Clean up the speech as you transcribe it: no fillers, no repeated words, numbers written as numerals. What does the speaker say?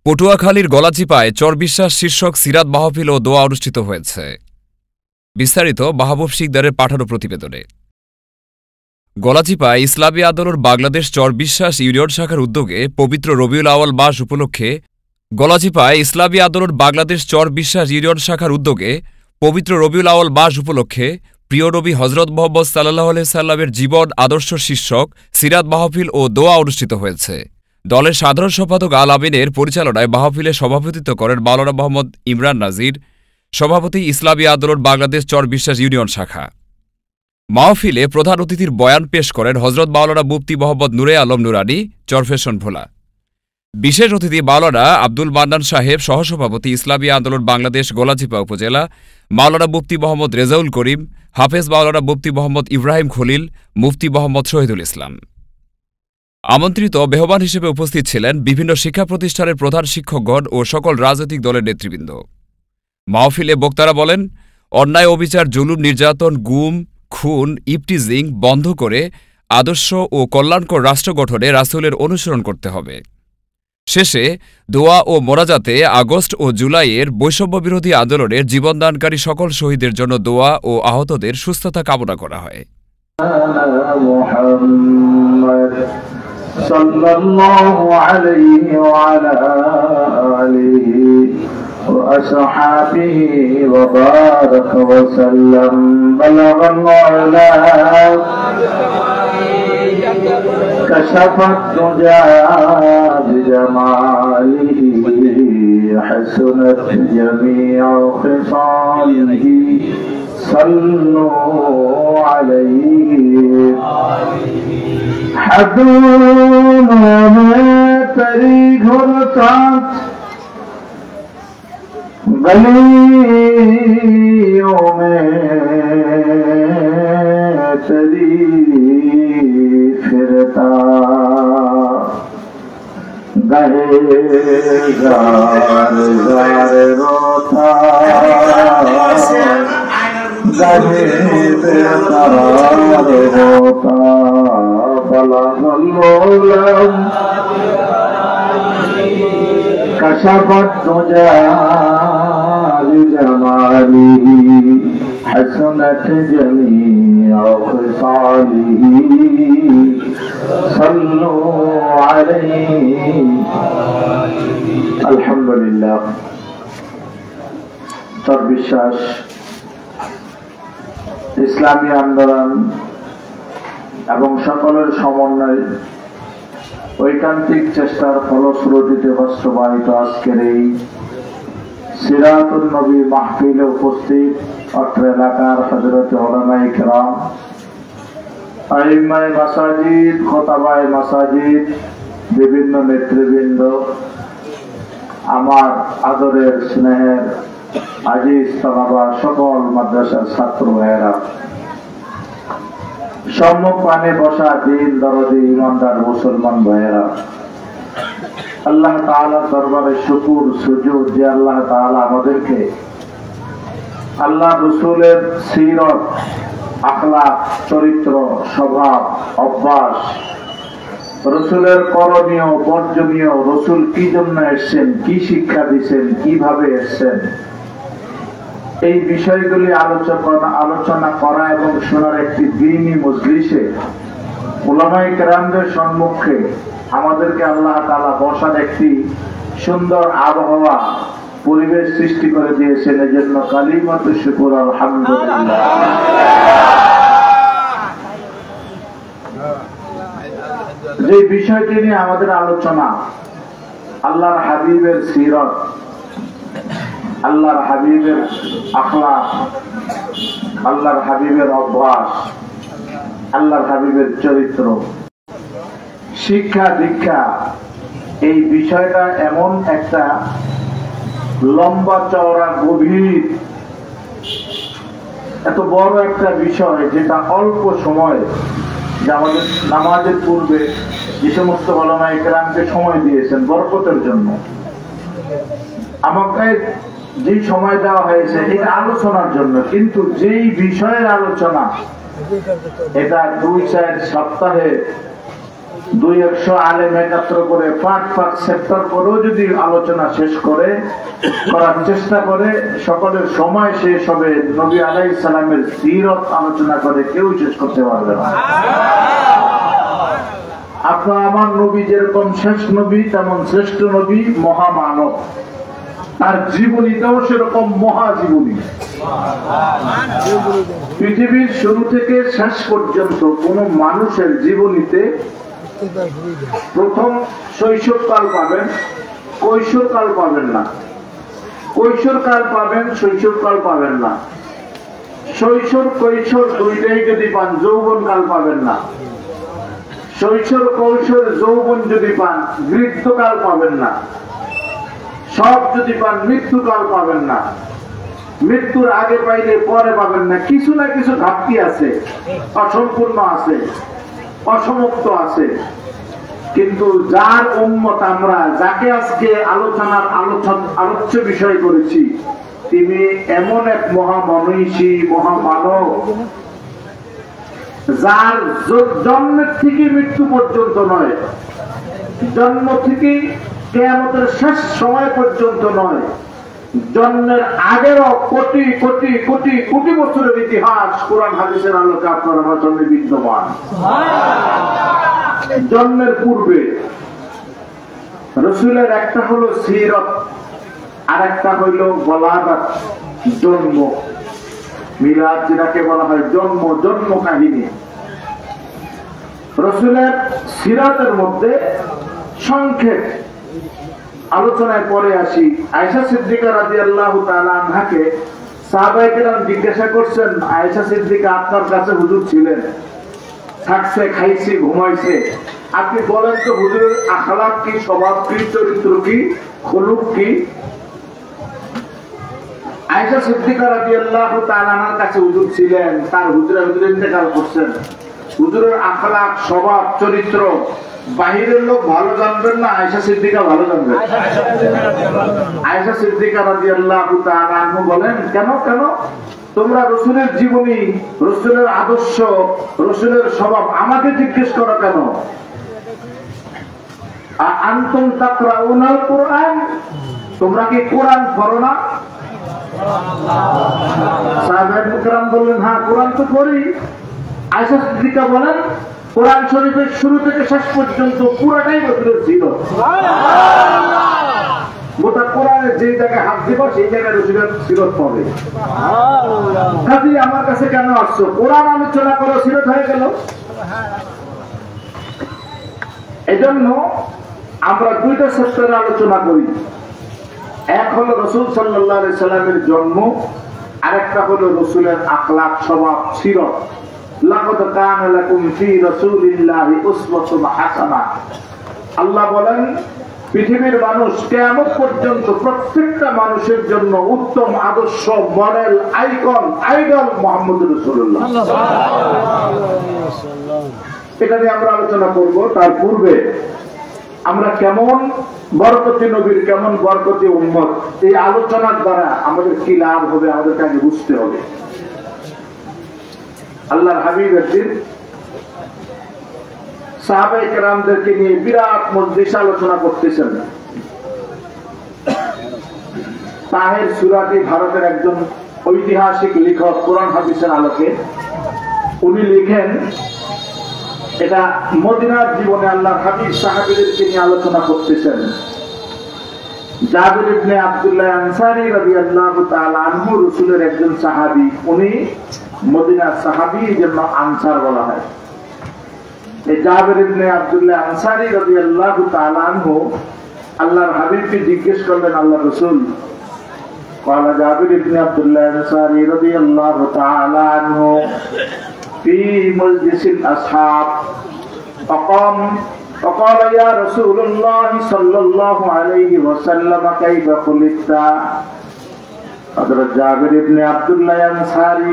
পটুয়াখালীর গলাচিপায় চরবিশ্বাস শীর্ষক সিরাত মাহফিল ও দোয়া অনুষ্ঠিত হয়েছে। বিস্তারিত মাহবুব শিকদারের পাঠানো প্রতিবেদনে। গলাচিপায় ইসলামী আন্দোলন বাংলাদেশ চরবিশ্বাস ইউনিয়ন শাখার উদ্যোগে পবিত্র রবিউল আউয়াল মাস উপলক্ষে গলাচিপায় ইসলামী আন্দোলন বাংলাদেশ চরবিশ্বাস ইউনিয়ন শাখার উদ্যোগে পবিত্র রবিউল আউয়াল মাস উপলক্ষে প্রিয় নবী হজরত মোহাম্মদ সাল্লাল্লাহু আলাইহি সাল্লামের জীবন আদর্শ শীর্ষক সিরাত মাহফিল ও দোয়া অনুষ্ঠিত হয়েছে। দলের সাধারণ সম্পাদক আল আমিনের পরিচালনায় মাহফিলে সভাপতিত্ব করেন মাওলানা মোহাম্মদ ইমরান নাজির, সভাপতি ইসলামী আন্দোলন বাংলাদেশ চরবিশ্বাস ইউনিয়ন শাখা। মাহফিলে প্রধান অতিথির বয়ান পেশ করেন হজরত মাওলানা মুফতি মোহাম্মদ নূরে আলম নুরানী, চরফেশন ভোলা। বিশেষ অতিথি মাওলানা আব্দুল মান্নান সাহেব, সহসভাপতি ইসলামী আন্দোলন বাংলাদেশ গলাচিপা উপজেলা, মাওলানা মুফতি মোহাম্মদ রেজাউল করিম, হাফেজ মাওলানা মুফতি মোহাম্মদ ইব্রাহিম খলিল, মুফতি মোহাম্মদ শহীদুল ইসলাম। আমন্ত্রিত মেহমান হিসেবে উপস্থিত ছিলেন বিভিন্ন শিক্ষা প্রতিষ্ঠানের প্রধান শিক্ষকগণ ও সকল রাজনৈতিক দলের নেতৃবৃন্দ। মাহফিলে বক্তারা বলেন, অন্যায়, অবিচার, জুলুম, নির্যাতন, গুম, খুন, ইফটিজিং বন্ধ করে আদর্শ ও কল্যাণকর রাষ্ট্র গঠনে রাসূলের অনুসরণ করতে হবে। শেষে দোয়া ও মোনাজাতে আগস্ট ও জুলাইয়ের বৈষম্যবিরোধী আন্দোলনের জীবনদানকারী সকল শহীদের জন্য দোয়া ও আহতদের সুস্থতা কামনা করা হয়। সাল্লাল্লাহু আলাইহি ওয়া আলা আলিহি ওয়া আসহাবিহি ওয়া বারাকা ওয়া সাল্লাম। বালাগাল উলা কাশাফাত দুজা বিজামালিহি হাসনাত জামিউ খিসালিহি সাল্লু আলাইহি। हदूलों में तेरी घुरसात, गलियों में तेरी फिरता, गहे जार जार रोता, गहे बेकार होता। कशफत दुजा बिजमालिही हसनत जमीउ खिसालिही सल्लु अलैहि। अल्हम्दुलिल्लाह। चरबिश्वास इस्लामी आंदोलन এবং সকলের সমন্বয়ে ঐকান্তিক চেষ্টার ফলশ্রুতিতে বাস্তবায়িত আজকের এই সিরাতুন নবী মাহফিলে উপস্থিত অত্র এলাকার হযরত উলামায়ে কেরাম, আইম্মায়ে মাসাজিদ, খোতাবায়ে মাসাজিদ, বিভিন্ন নেতৃবৃন্দ, আমার আদরের স্নেহের আজিজ তালাবা, সকল মাদ্রাসার ছাত্র ভাইয়েরা, সম্মুখ পানে বসা দিন দরদি ইমানদার মুসলমান ভাইয়েরা, আল্লাহ তাআলার দরবারে শুকর সুজুদ যে আল্লাহ তাআলা আমাদেরকে আল্লাহ রাসূলের সিরত, আখলাক, চরিত্র, স্বভাব, অভ্যাস, রাসূলের করণীয় বর্জনীয়, রাসূল কি জন্য এসেছেন, কি শিক্ষা দিয়েছেন, কিভাবে এসেছেন, এই বিষয়গুলি আলোচনা করা এবং শোনার একটি দ্বীনি মজলিসে উলামায়ে কেরামদের সম্মুখে আমাদেরকে আল্লাহ তাআলা বসার একটি সুন্দর আবহাওয়া, পরিবেশ সৃষ্টি করে দিয়েছেন। এজন্য কালিমাতু শুকর আলহামদুলিল্লাহ। যে বিষয়টি নিয়ে আমাদের আলোচনা, আল্লাহর হাবিবের সিরত, আল্লাহর হাবিবের আখলাক, আল্লাহর হাবিবের অভ্যাস, আল্লাহর হাবিবের চরিত্র, শিক্ষা দীক্ষা, এই বিষয়টা এমন একটা লম্বা চওড়া গভীর এত বড় একটা বিষয়, যেটা অল্প সময়, যে আমাদের নামাজের পূর্বে যে সমস্ত উলামায়ে কেরামকে সময় দিয়েছেন বরকতের জন্য, আমাকে যে সময় দেওয়া হয়েছে এটা আলোচনার জন্য, কিন্তু যেই বিষয়ের আলোচনা এটা 2-4 সপ্তাহে 200 আলেম একত্র করে পাঁচ সেক্টর করেও যদি আলোচনা শেষ করার চেষ্টা করে, সকলের সময় শেষ হবে, নবী আলাইহিস সালামের সিরত আলোচনা করে কেউ শেষ করতে পারবে না। আপনার আমার নবী যেরকম শেষ নবী, তেমন শ্রেষ্ঠ নবী, মহামানব, তার জীবনীটাও সেরকম মহাজীবনী। পৃথিবীর শুরু থেকে শেষ পর্যন্ত কোন মানুষের জীবনীতে প্রথম শৈশবকাল পাবেন, কৈশোরকাল পাবেন না, কৈশোরকাল পাবেন, শৈশবকাল পাবেন না, শৈশব কৈশোর দুইটাই যদি পান, যৌবনকাল পাবেন না, শৈশব কৈশোর যৌবন যদি পান, বৃদ্ধকাল পাবেন না, সব যদি পান মৃত্যুকাল পাবেন না, মৃত্যুর আগে পাইলে পরে পাবেন না, কিছু না কিছু ঘাটতি আছে, অসম্পূর্ণ আছে, অসমাপ্ত আছে। কিন্তু যার উম্মত আমরা, যাকে আজকে আলোচ্য বিষয় করেছি, তিনি এমন এক মহামনীষী, মহামানব, যার জন্মের থেকে মৃত্যু পর্যন্ত নয়, জন্ম থেকে কিয়ামতের শেষ সময় পর্যন্ত নয়, জন্মের আগেরও কোটি কোটি কোটি কোটি বছরের ইতিহাস কোরআন হাদিসের আলোকে আপনার আমার জন্মে বিদ্যমান। জন্মের পূর্বে রসুলের একটা হলো সিরত, আর একটা হইল ওয়ালাদাত, জন্ম, মিলাদ যেটাকে বলা হয়, জন্ম, জন্ম কাহিনী। রসুলের সিরাতের মধ্যে সংক্ষেপ আলোচনায় পরে আসি। আয়েশা সিদ্দিকা রাদিয়াল্লাহু তাআলা আনহাকে সাহাবায়ে কেরাম জিজ্ঞাসা করছেন, আয়েশা সিদ্দিকা আপনার কাছে হুজুর ছিলেন, থাকছে, খাইছে, ঘুমাইছে, আপনি বলেন তো হুজুরের আখলাক কি, স্বভাব কি, চরিত্র কি, খুলুক কি? আয়েশা সিদ্দিকা রাদিয়াল্লাহু তাআলা আনহার কাছে হুজুর ছিলেন, তার হুজুরে ইন্তেকাল করছেন। হুজুরের আখলাক, স্বভাব, চরিত্র বাহিরের লোক ভালো জানবেন না, আয়েশা সিদ্দিকা ভালো জানবেন। আয়েশা সিদ্দিকা রাদিয়াল্লাহু তাআলা আনহা বলেন, কেন কেন তোমরা রসুলের জীবনী, রসুলের আদর্শ, রসুলের স্বভাব আমাকে জিজ্ঞেস করো কেন? আনতুম তাকরাউনাল কুরআন, তোমরা কি কোরআন পড়ো না? সাহাবায়ে কেরাম বললেন, হ্যাঁ কোরআন তো পড়ি। আয়েশা সিদ্দিকা বলেন, কোরআন শরীফের শুরু থেকে শেষ পর্যন্ত পুরাটাই রসুলের ছিল। গোটা কোরআনের যে জায়গায় হাত দিব সেই জায়গায় রসুলের সিরত পাবে। কাজী আমার কাছে কেন আসছো? কোরআন আলোচনা করো, সিরত হয়ে গেল। এজন্য আমরা দুইটা সেক্টরে আলোচনা করি। এক হলো রসুল সাল্লাল্লাহু আলাইহি সাল্লামের জন্ম, আরেকটা হলো রসুলের আখলাক, স্বভাব, সিরত। লাকাদ কানা লাকুম ফি রাসূলিল্লাহি উসওয়াতুন হাসানাহ। আল্লাহ বলেন, পৃথিবীর মানুষ কিয়ামত পর্যন্ত প্রত্যেকটা মানুষের জন্য উত্তম আদর্শ, মডেল, আইকন, আইডল মুহাম্মদ রাসূলুল্লাহ। এটা নিয়ে আমরা আলোচনা করব। তার পূর্বে আমরা কেমন বরকতি নবীর, কেমন বরকতি উম্মত, এই আলোচনার দ্বারা আমাদের কি লাভ হবে আমাদেরকে আগে বুঝতে হবে। আল্লাহর হাবিব একদিন সাহাবায়ে কেরামদেরকে নিয়ে বিরাট মজলিস আলোচনা করতেছেন। তাহের সূরাটি ভারতের একজন ঐতিহাসিক লেখক, কোরআন হাদিসের আলোকে উনি লিখেন, এটা মদিনার জীবনে আল্লাহর হাবিব সাহাবীদেরকে নিয়ে আলোচনা করতেছেন। জাবির ইবনে আব্দুল্লাহ আনসারী রাদিয়াল্লাহু তাআলা আনহু রাসূলের একজন সাহাবী, উনি মদিনার সাহাবী, এজন্য আনসার বলা হয়। এই জাবির ইবনে আব্দুল্লাহ আনসারী রাদিয়াল্লাহু তাআলা আনহু আল্লাহর হাবিবকে জিজ্ঞেস করলেন, আল্লাহর রাসূল, قال جابر بن عبد الله الأنصاري رضي الله تعالى عنه في مجلس الأصحاب فقال يا رسول الله صلى الله عليه وسلم كيف خلقت؟ حضرت জাবির ইবনে আব্দুল্লাহ আনসারী